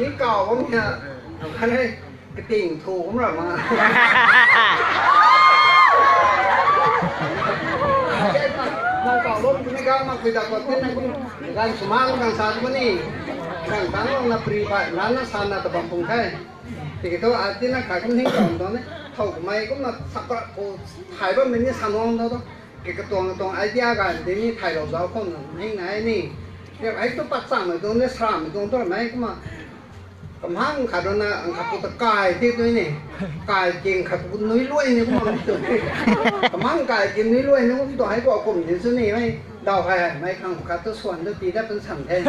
นี่เก่าผมเนี่ยอันนี้กระติ่งถูกผมหรอมาเราเก่าล้มนี่ก็มาคุยตะกอนที่นั่นการสมัครการสาธุนี่การตั้งลงนับปรีไปร้านนั้นสานนัตบังพงไทยที่เขาอาทิตย์นั้นขายคนที่ก่อนตอนนี้เขาไม่ก็มาสักประโอ้ถ่ายว่ามันนี่สานองเท่าตัวเกี่ยวกับตัวไอเดียกันเดี๋ยวนี้ถ่ายเราเราคนนี่ไงนี่เนี่ยไอ้ตัวปัจจัยมันตัวนี้สามตัวตัวไหนก็มากำลังขาดนะขับปุตกายที่ตัวนี้กายจริงขับปุตนุ้ยรวยนี่ก็มาตัวนี้กำลังกายจริงนุ้ยรวยนี่ก็ตัวให้ก็กลุ่มที่สุดนี่ไม่ดาวใครไม่ขังขัดตัวส่วนตัวตีได้เป็นสั่งแทน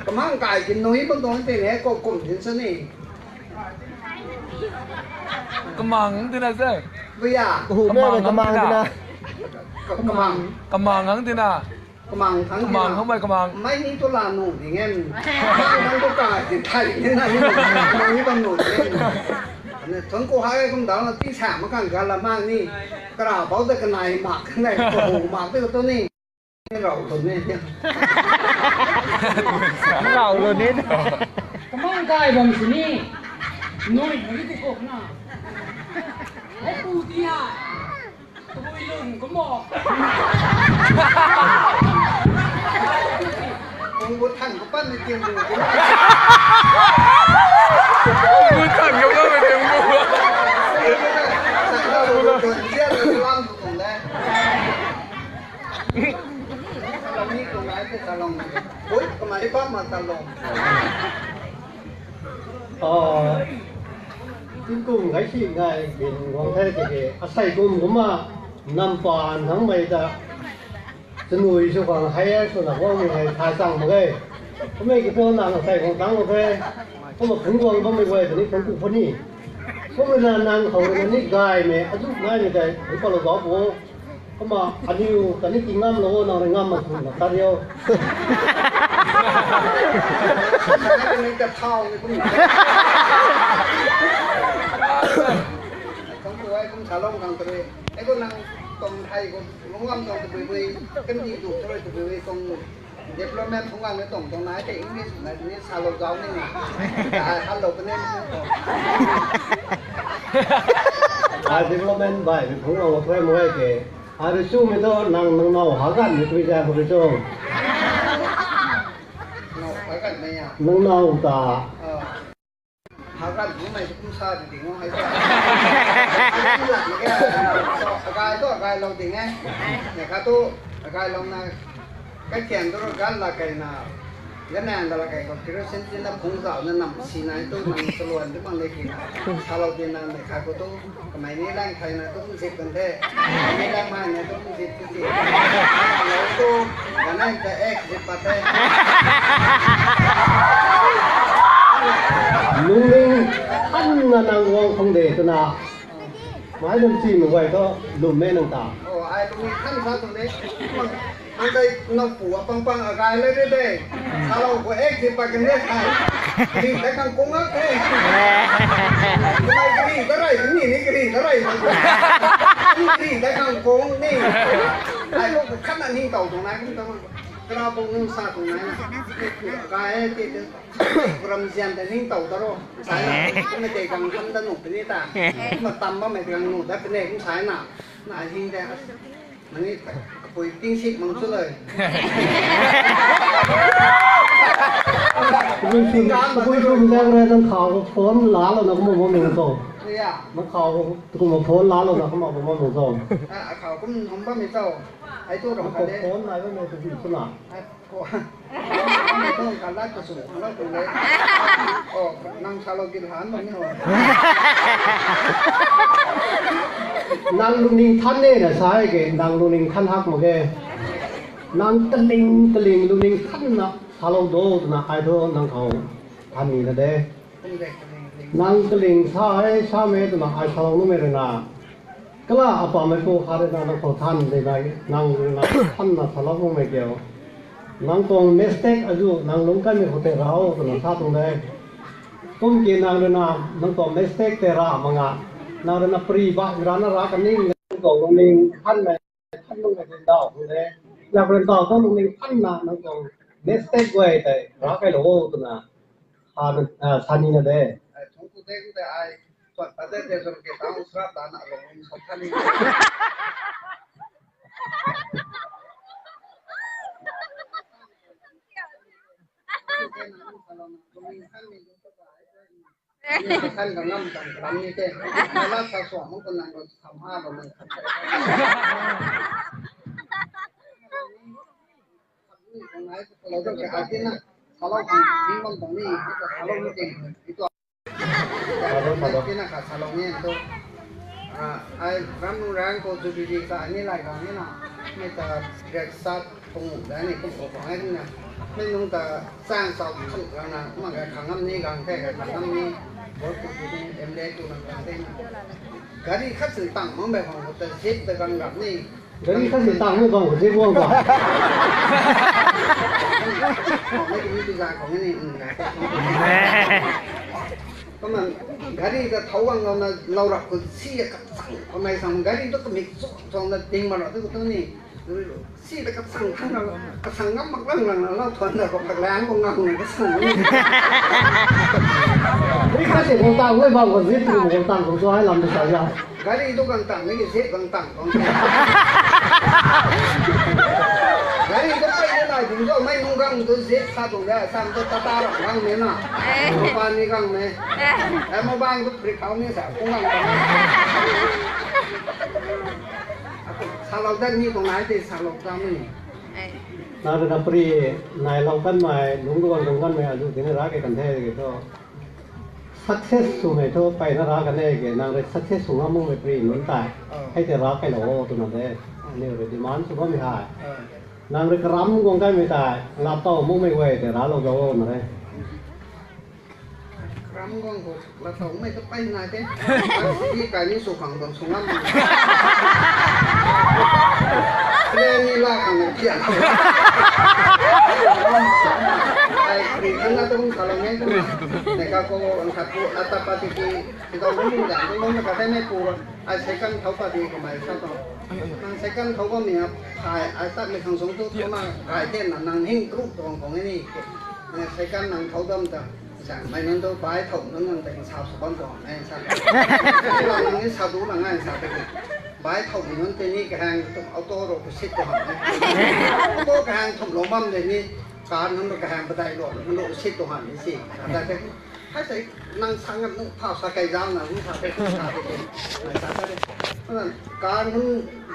กำลังกายจริงนุ้ยบางตัวที่ไหนก็กลุ่มที่สุดนี่กำมังที่น่ะเซ่วิยาโอ้โหแม่เป็นกำมังที่นะกำลังทั้งที่น่ะกำลังทั้งที่น่ะเข้าไปกำลังไม่นี่ตัวลาหนูอย่างเงี้ยทั้งตัวกายจิตไทยนี่นะนี่มันต้องหนูเนี่ยทั้งกูให้คุณดาวน์ที่แฉมากันกันละมากนี่กระเป๋าตะกันไหนหมักไหนโอ้โหหมักตัวนี้เราตัวนี้เราเลยนิดกำลังกายบางสินี่น้อยมันจะโกงนะไอ้ปูที่อ่ะตัวอีลุงก็บอกผมบุท่านก็ปั้นในเตียงมือมือขันก็ไปเต็มมือสั่งเราโดนเชี่ยเลยล่ำตรงนั้นเรานี่ตรงไหนเป็นตะลงโอ้ยทำไมป้ามาตะลงchính cùng cái gì này bên hoàng thế thì cái say cùng cũng mà năm toàn tháng mấy ta chân nuôi số khoảng hay số nào có mình thay sang một cái có mấy cái con nào say khoảng tháng một cái có một khung quang có mấy quay thì nó cũng phân đi có mấy lần nàng hầu nó nít gai mẹ giúp ngay như thế cũng có là gió bố có mà anh yêu cái nít ngâm lỗ nào ngâm mà thùng là ta điêu cái nàyจะเท่าเลยคุณต้องดูไอ้คุณชาลงกันตัวไอ้คนนั่งตรงไทยคนลงงำตรงตัวไปกันที่ดูตัวไปตรงเด็กเราแม่ของงานในตรงไหนแต่อังกฤษในนี้ชาลงเขานี่นะแต่ฮัลโหลเป็นนี่development by the thung lo phai mo ke are su me to nang no ha gan ni tui ja ho so no ha gan me ya nang no ta ha gan bu mai ku sa de ding hai ta gai lo ding ai ne ka to gai lo na cái chèn đó gan là cái nào cái này là cái có cái sen trên nó phun dạo nó nằm xì này tôi nằm sờ luồn tôi bằng lấy gì sao lâu tiền này khai của tôi cái máy này đang khai này tôi cũng dịp cần thế cái đang mai này tôi cũng dịp cái gì tôi cái này cái ek dịp bát đây lung linh ăn là nàng wong không để tôi nào mãi đâm chim mà vậy đó lùm mê nàng ta ai cũng khăn sao tụi đấy anh đây nó phủ băng băng ở gai lên đây sao lâu của ek thì bà cái này thì cái thằng cũng ngất thế cái gì cái này cái gì cái gì cái này cái gì cái thằng cũng đi ai cũng khăn là nhìn tàu tụi này cũng tao cái nào cũng nương xa tụi này gai thì làm gì để nhìn tàu tao rồi sai cũngไม่ได้กังทำถนนไปนี่ตามาตำบ้างไม่ได้กังหนูได้เป็นเองcũng sai nàoน่าจริงแต่มันนี่ปุ๋ยติ้งชิดมันสุดเลยคุณคุณแรกเลยต้องข่าวโฟนล้านแล้วนะเขาบอกว่าหนึ่งสองเนี่ยมันข่าวคุณบอกโฟนล้านแล้วนะเขาบอกว่าหนึ่งสองเขาก็ผมก็ไม่เจ้าไอ้ตัวของเขาเนี่ยโฟนอะไรก็ไม่ถูกสนามไอ้ก็ไม่ต้องการรักกระสุนแล้วตรงนี้โอ้นั่งชาโลกินหานมันนี่หรอนางลุงนิงท่านเนี่ยนะใช่แกนางลุงนิงท่านฮักมาแกนางตะลิงลุงนิงท่านนะชาลงโดนะไอ้ตัวนางเขาท่านนี่นะเด้นางตะลิงใช่ใช่ไหมตัวนะไอ้ชาลงนู้นไม่เลยนะก็ล่ะอาป่าไม่โกหาได้นางเขาท่านได้ไงนางท่านนะชาลงไม่เกี่ยวนางตรงเมสเต็กอายุนางลุงกันไม่เขาเตะเราตัวนะท่าตรงไหนต้นกินนางเลยนะนางตรงเมสเต็กเตะรามังอ่ะนาเรนปรีบะร้านรักกันนิ่งกองนิ่งขั้นไหนขั้นลงไปเป็นดอกเลยอยากเป็นดอกต้องลงในขั้นนานั่งกอง next step gue te rakai lo tu na sani na de chúng tôi thấy cái ai toàn phải đến để rồi cái tao sắp đã nợ rồi không thân đi thân cả năm tầm lắm như thế mà lát sao xóa một con nàng còn thầm ha và mình kalau tu ke artinya kalau memang bani itu kalau mungkin itu artinya salonnya itu ai ramu rang ko tu di ka ni lai ka ni na ni ta reksa tung da ni ko ko ai ni na ni nung ta sang sao tu na ma ga khangam ni gang the ga khangam ni bo tu ni em de tu na ga te gari khat sự tang mong be phong ta sip ta gang gap ni gari khat sự tang mo bang ko je bo ba mấy cái như là còn cái này có mà gari cái thấu bằng là lâu rồi còn xí cái sẵn hôm nay xong gari nó có mix xong là tiền mà nó tức cái này xí cái sẵn không là cái sẵn ngắm mặt lăng là nó thuần là còn bạc láng còn ngầm này cái sẵn gari khat sự mo tang mo bang ko je tu mo tang ko so hai lam de sa ya gari itu kan tang mấy cái xếp kan tang còn gari itu phải lại chúng tôi mấy nông găng tôi xếp sao tụng ra sao tôi ta rồi găng này nè một ban đi găng này em một ban tôi bị khảo như sao cũng găng sao lâu đất như con lái thì sao lâu sao mình na da pri nai long kan mai lung kan mai aju tin ra ke kan the ke to success su me to pai na ra kan ne ke na re success su ma mo me pri nun ta hai te ra kai lo tu na de ne re demand su ma mi ha nang re kram gong kai me ta la to mo me we te ra lo go na re kram gong ko la to me to pai na te đi cái ní su khang dong su ngam lên đi la khang ne chiang ai pri kan na to kalau me to ne ka ko an khat ko atapati ki to mo ga mo na ka te me pu ai sai kan thau pa di ko mai sa to nang sai kan thau ko mi ai ta me khang song to to na ai te na nang hing group tong ko ni sai kan nang thau dam ta chẳng mày nên tôi bái thủng nó nâng tình sao số con cỏ này sao cái là nâng cái sao đủ là ngay sao cái bái thủng thì nó tên đi cái hàng ô tô rồi xịt cho họ ô tô cái hàng thủng lỗ mâm thì đi cá nó được cái hàng bên đây rồi nó độ xịt cho họ cái gì là cái hay thấy năng sang ngập nó thao sa cây dao nào cũng thao cái không thao cái này sao cái cá nó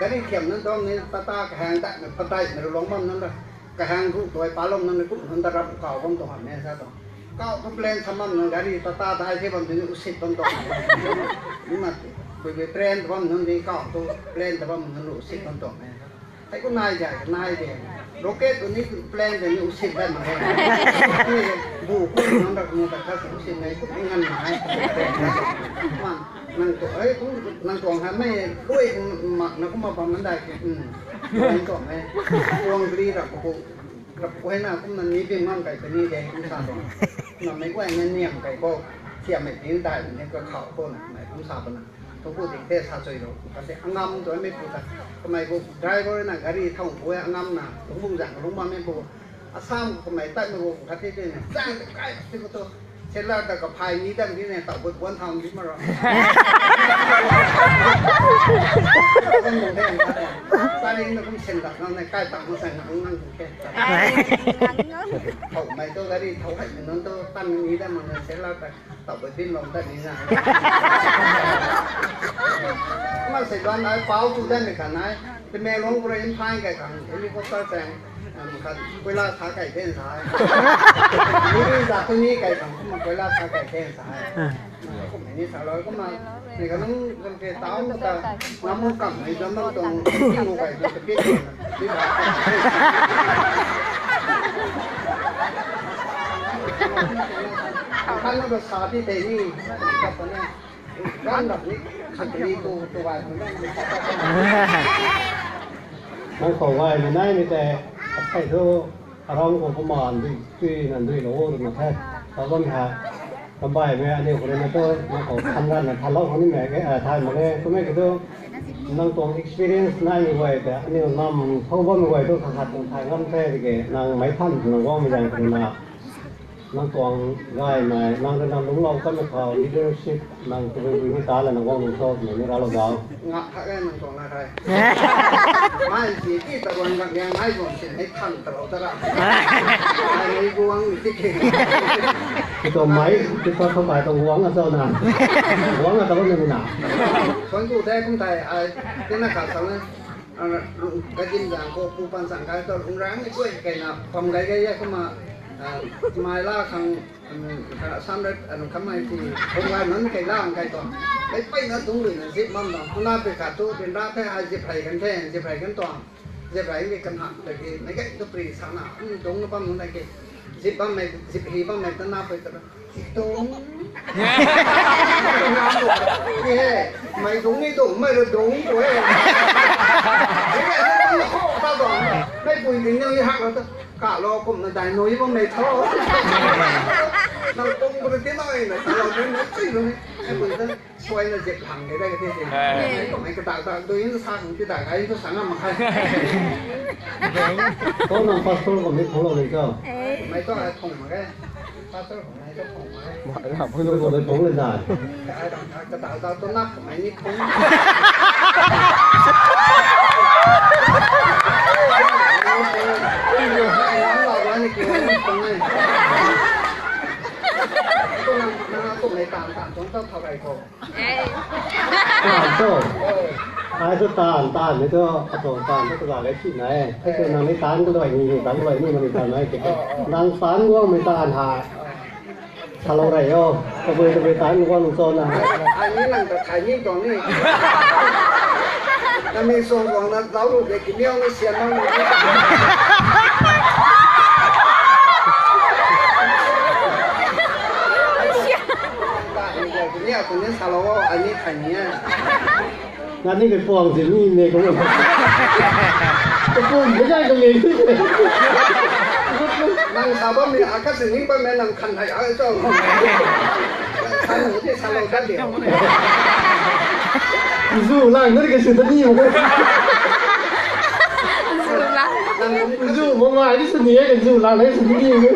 cái này kiểm nó cho nên ta cái hàng tại bên đây nó lỗ mâm nó là cái hàng rút rồi phá lông nó cũng hơn ta ra cào con tàu này sao đó kau tu plan sama menggari tata dah je bam ni usit bam tu. Ini bởi plan tu bam nanti kau tu plan tu bam nanti usit bam tu. Tapi kau naik je. Roket tu ni plan tu ni usit bam tu. Ni buku nanti kau nak kasih usit ni kau ingat naik. Man, nang tu, nang tu orang hamil, kau mak nak kau apa mandai ke? Nang tu ni, orang beli rak kau. Gặp quay nào cũng là ní viên ngon cái ní đấy cũng sao rồi mà mấy quay nhân niệm cái cô thiệm mấy tiếng đại nên có khảo cô này mày cũng sao rồi tôiพูดถึงเทศsao rồi rồi cái sẽ ăn ngâm rồi mấy phụ ta cái mày cô driver này cái đi thông cô ăn ngâm nào cũng vùng dạng cũng bao mấy phụ à sao cái mày tay mày cô cái thế này sang cái cái cô tôi thế là cái phai ní đâm cái này tạo bột quan thòng chứ mà rồi không được thế ta đi nó cũng xem đặt nó này cai tặng nó sang cũng năng cũng khen thầu mày tôi cái đi thầu hạnh nó tôi tăng ní đâm mà sẽ là tạo bột pin lòng ta ní ra mà sẽ đoán nói pháo tu đen này cả này thì mẹ nó cũng lên phai cái thằng helicopter sangเวลาขาไก่เต้นสายนี่จากตรงนี้ไก่ของมันเวลาขาไก่เต้นสายก็ไม่นี่สายร้อยก็มาในขณะนั้นคนเกต้ามันก็น้ำมันกำในน้ำมันตรงที่งูไก่จะเปี้ยที่บ้านท่านก็สาธิตเตนี่กับคนนี้ร้านแบบนี้ขัดดีตัววายคนนั้นมันขอว่าไม่ได้ไม่แต่ใครที่ร้องของประมาณด้วยนั่นด้วยโลดมาแท้ตอนนั้นฮะ tambah me ane orang itu nak kangen nak halau kami me ke thai me tu me gitu nang tong experience nai me wai te ane nam thong bon me wai tu khat tong thai ngam te ke nang mai than nang wang me yang tu na nang tong gai mai nang nang lung lau kan me khao leadership nang tu be ni ta la nang wang so me ra lo dao งะข้าแกนั่งตรงนั้นใครไม่สิที่ตะวันบางอย่างไม่ก่อนสิให้ทันตลอดตลอดไม่กวางที่เก่ง itu mai kita sampai tong wang asal na wang atau mana na ส่วนกูแท้กูไทยไอ้ที่นักข่าวสั่งเลยกระจิมอย่างโคปูปันสั่งการตอนองร้างไม่ช่วยไก่นะความไก่แย่เข้ามามาล่าครั้งซ้ำได้คำไม่ที่ผมว่านั้นไก่ล่าไก่ต่อไปนั้นตรงอื่นสิมั่งต่อคุณน่าไปขาดตัวเป็นราแท้ไอ้จะไผ่กันแท้จะไผ่กันต่อจะไผ่มีกันหักแต่กี่ไม่แก่ตัวปรีสานะตรงนั้นปั๊มนั้นไก่สิบปั๊มไม่สิบหีปั๊มไม่ตั้งหน้าไปแต่ตรงนี่แหละไม่ตรงนี่ตรงไม่ตรงกูเองนี่แหละที่มันข้อตาต่อไม่ปุยถึงยังหักเราต้องกะรอผมในใจน้อยว่าไม่ท้อเราตรงไปที่น้อยนะเราเป็นนักสิ่งนี้ไอ้ปุยต้องช่วยเราเจ็บหลังได้ก็ที่จริงไม่ต้องให้กระต่ายตาโดยนี่สร้างกระต่ายไอ้ก็สั่งมาใคร có nang pastor ko me thong lo le ka ไม่ต้องให้ถ่งมาแค่ปาเตอร์ของนายก็ถ่งมาให้ ko lo le thong le na ไอ้กระต่ายตาต้นนับของนายนี่คงตุ้มในตามจงต้องเท่าไรโค to ai to tan ni to to tan to ga le chi nai ai to nang ni tan ko doi ni tan doi ni man ni tan nai ke nang san go me tan ha thalo rai yo to be tan go lu so na อันนี้นั่งแต่ถ่ายยิ่งตรงนี้ถ้ามีส่งของนั้นเราลูกเด็กกินเลี้ยงไม่เสียน้องเนี่ยคนนี้ซาโลอันนี้ถ่ายเนี้ย ngắnนี่cái phòng thì ni ne ko cái phòng cái dai ko le นั่งซาบ้ามีอากาศสิ่งนี้บ้าแม่นั่งคันไทยเอาเจ้าคันหนูที่ซาโลกันเดียว zu lang nó cái sự tất nhiên mà zu mo ngai cái sự này cái zu lang lấy sự tất nhiên nữa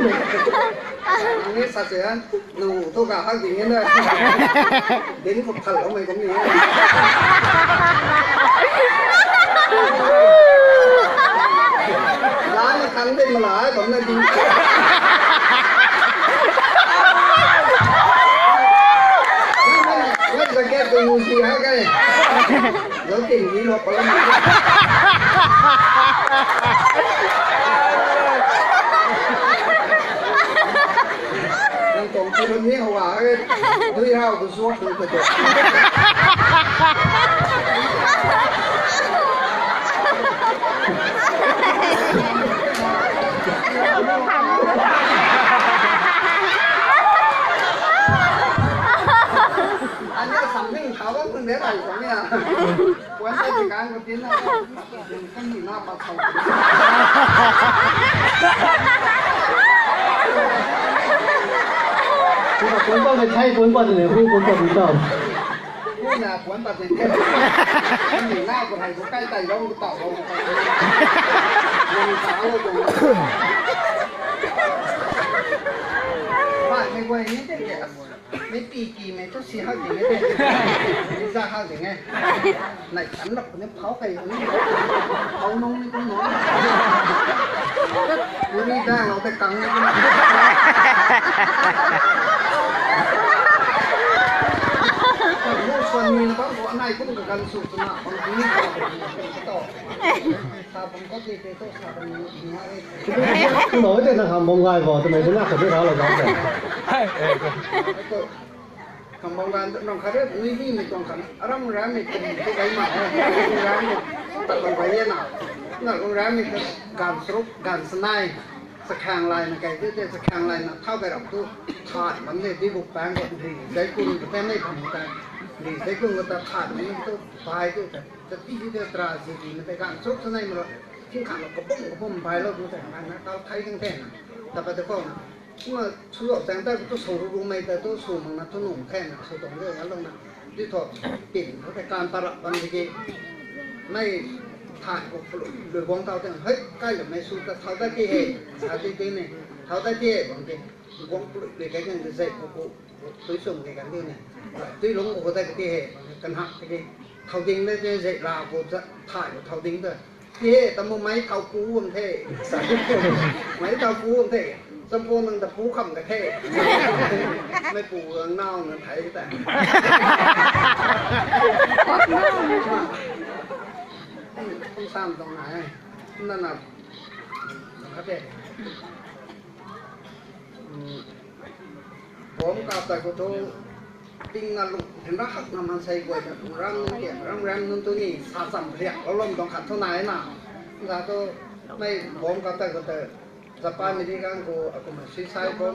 อันนี้สัตว์เสือหนูตัวกาหักอย่างนี้เลยเด่นขุดขันออกมาตรงนี้ร้านคันได้มาหลายผมเลยดีไม่จะแก้ตัวงูสีฮะไงแล้วเก่งนี้หรอกคนละตรงที่ตรงนี้เขาว่าด้วยเฮาก็สวดตัวเด็กอันนี้สำนึกเขาว่าเพิ่งได้อะไรของเนี่ยวันราชการก็กินนะข้างหน้าปลาเผาcuốn bao này thay cuốn bao này không cuốn bao đúng không? นี่นะขวัญตัดสินแค่หนีหน้าคนไทยเขาใกล้ใจเราเต่าเรายังสาวเราตรงบ้านไม่ไหวนี่เด็กไม่ปีกี่ไม่ต้องเสียห้าอย่างนี้เลยไม่จ้าห้าอย่างไงไหนฉันหลับคนนี้เผาไก่คนนี้เผาน้องนี่ก็น้องวันนี้ได้เราแต่กังส่วนนี้นะครับอันไหนก็ต้องการสูตรนะบางทีนี่ก็เป็นต่อถ้าผมก็ตีไปตัวสาเป็นหัว nói thế là hàm bông gai vào thì mày thấy nát ở bên đó là rõ ràng คำบางวันต้องขาดนี่ไม่ต้องขันอารมณ์ร้านนี่เป็นตัวใหญ่มากร้านนี่ตัดลงไปเนี่ยนะนั่นร้านนี่คือการสรุปการสนายสแกนไลน์นะไก่ที่จะสแกนไลน์นะเข้าไปรับตัวขาดมันเนี่ยที่บุกแปลงก็ดีได้คุณแต่ไม่ทำกันดีได้คุณก็ตัดขาดมันตัวไปตัวจะที่ที่จะตราสีดีมันเป็นการสรุปสนายมันทิ้งขาดเราก็ปุ้งไปแล้วดูแต่งานนะเราไทยทั้งแท่งแต่ปัจจุบัน mà số lượng sáng ta có số lượng mấy ta tôi số mà tôi nung khen là số tổng rồi nó là đi thọ tiền có thể can para bằng cái mấy thải của đội quảng tàu tên hết cái là mấy số ta tháo ta kia hệ sao cái này tháo ta kia bằng cái quảng để cái này dạy của tôi dùng cái này tôi lúng của ta cái kia cần học cái tháo tính nó dạy là của thải của tháo tính rồi kia tao mua máy tháo cú không thể máy tháo cú không thể xong vô mình tập phú khẩm cái thế mấy phú nào nó thấy tại không sao trong này nên là các bạnผมกับแต่ก็ต้องติ้งงานลุเห็นรักหักน้ำมันใส่กวยรังเกี่ยรังแรงนั่นตัวนี้สาสัมเรียกเราลมต้องขัดเท่าไหร่น่ะแล้วก็ไม่ผมกับแต่ก็แต่สปาไม่ได้กันก็aku masih sayaผม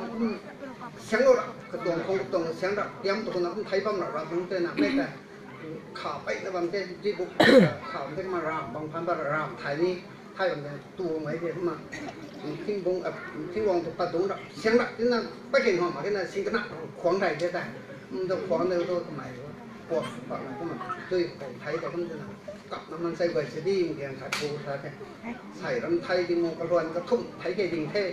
เสียงเรากระตุ้นคงกระตุ้นเสียงเราเตรียมตัวนั้นไทยบ้างเราเราต้องเต้นนะไม่แต่ข่าวไปแล้วบางทีที่บุกข่าวที่มารามบางพันบารามไทยนี่ไทยบางทีตัวไหนเดี๋ยวมาทิ้งบงทิ้งวงตัวประตูเราเสียงเราที่นั่นไปเห็นหอมมาที่นั่นสิ่งนั้นขวางใดได้แต่มันจะขวางเร็วตัวทำไมปวดปากก็มันด้วยของไทยแต่ก็มันกับน้ำมันใส่ใบเสดีอย่างเดียวขาดปูซะแค่ใส่น้ำไทยดิมกระรวนกระทุ่มไทยเกดิ่งเท่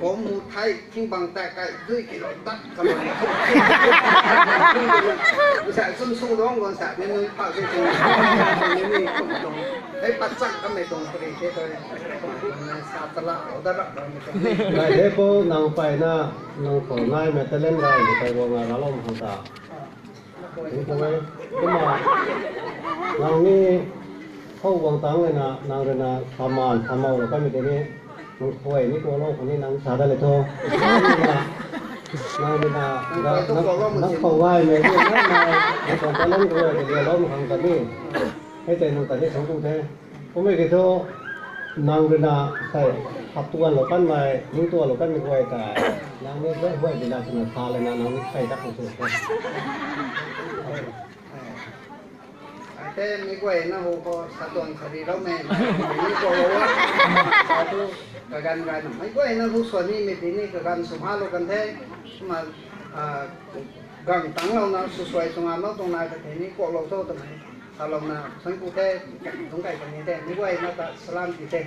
ผมมูไทยทิ้งบางแต่ไก่ด้วยกิโลตัดกำลังทุ่มแสบซุ่มซุ่มร้องก่อนแสบนี่นึกภาพจริงๆนี่ตรงไอ้ปัจจักก็ไม่ตรงพอดีเท่เลยซาตละเอาดระเราไม่ตรง นายเทพนางไปนะนางของนายแม่จะเล่นได้ไปวงงานล้มของตาถึงตรงนี้ก็มานางนี่เข้าวงตังเลยนะนางเรนะทำมันทำเอาแล้วก็มีแต่นี้นางคอยนี่ตัวโลกคนนี้นางสาได้เลยโทนางนี่นะนางเขาไหวไหมที่นั่นนายของตาล้มก็เลยเดี๋ยวล้มของตานี่ให้ใจนางตานี่สองตัวแท้ผมไม่เคยโทษนางเรนะใส่ขับตัวหลบกันไปยิงตัวหลบกันไม่ไหวแต่นางนี่ไม่ไหวเวลาสนุกพาเลยนะนางนี่ใส่ดักของสุด thế mấy quầy nó hồ có sát tuần khởi đi đâu mẹ mấy quầy đó sao tu cả gần gần mấy quầy nó thu xuân đi mấy tí này cả gần sum ha lo gần thế mà gần tăng lâu nó xoay sum ha nó tông này thì này quậy lâu thôi tụi mày sao lâu nào sáng cụ thế không cày cái này thế mấy quầy nó ta salam gì thế